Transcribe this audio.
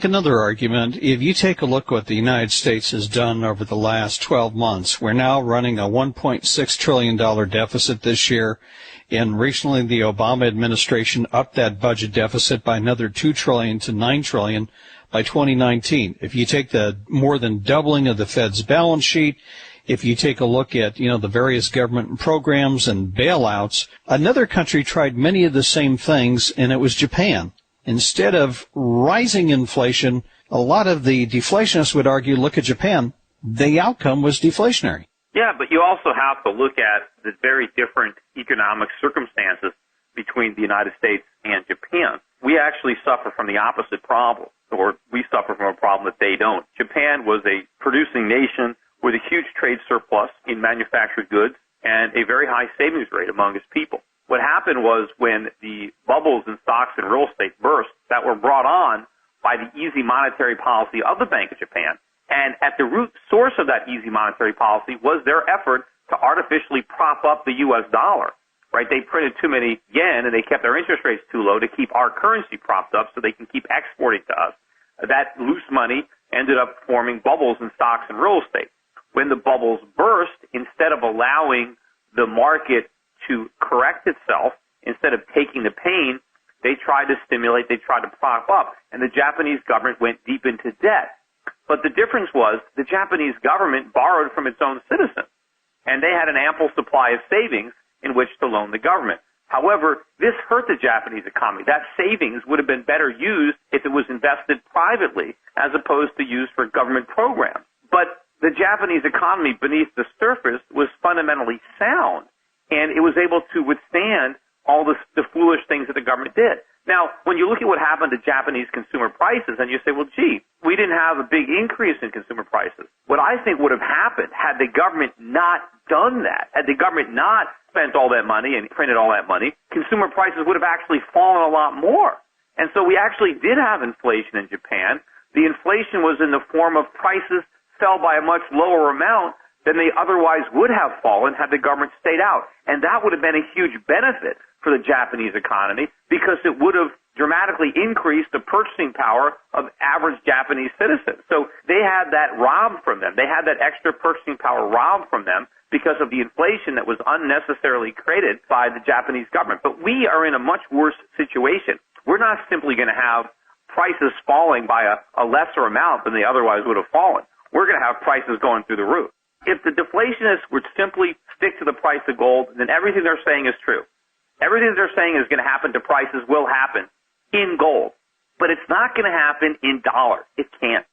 Another argument, if you take a look what the United States has done over the last 12 months, we're now running a $1.6 trillion deficit this year, and recently the Obama administration upped that budget deficit by another $2 trillion to $9 trillion by 2019. If you take the more than doubling of the Fed's balance sheet, if you take a look at, the various government programs and bailouts, another country tried many of the same things, and it was Japan. Instead of rising inflation, a lot of the deflationists would argue, look at Japan, the outcome was deflationary. Yeah, but you also have to look at the very different economic circumstances between the United States and Japan. We actually suffer from the opposite problem, or we suffer from a problem that they don't. Japan was a producing nation with a huge trade surplus in manufactured goods and a very high savings rate among its people. What happened was when the bubbles in stocks and real estate burst that were brought on by the easy monetary policy of the Bank of Japan, and at the root source of that easy monetary policy was their effort to artificially prop up the U.S. dollar, right? They printed too many yen and they kept their interest rates too low to keep our currency propped up so they can keep exporting to us. That loose money ended up forming bubbles in stocks and real estate. When the bubbles burst, instead of allowing the market to correct itself, instead of taking the pain, they tried to stimulate, they tried to prop up, and the Japanese government went deep into debt. But the difference was the Japanese government borrowed from its own citizens, and they had an ample supply of savings in which to loan the government. However, this hurt the Japanese economy. That savings would have been better used if it was invested privately as opposed to used for government programs. But the Japanese economy beneath the surface was fundamentally sound, and it was able to withstand all the foolish things that the government did. Now, when you look at what happened to Japanese consumer prices, and you say, well, gee, we didn't have a big increase in consumer prices. What I think would have happened had the government not done that, had the government not spent all that money and printed all that money, consumer prices would have actually fallen a lot more. And so we actually did have inflation in Japan. The inflation was in the form of prices fell by a much lower amount than they otherwise would have fallen had the government stayed out. And that would have been a huge benefit for the Japanese economy because it would have dramatically increased the purchasing power of average Japanese citizens. So they had that robbed from them. They had that extra purchasing power robbed from them because of the inflation that was unnecessarily created by the Japanese government. But we are in a much worse situation. We're not simply going to have prices falling by a lesser amount than they otherwise would have fallen. We're going to have prices going through the roof. If the deflationists would simply stick to the price of gold, then everything they're saying is true. Everything they're saying is going to happen to prices will happen in gold. But it's not going to happen in dollars. It can't.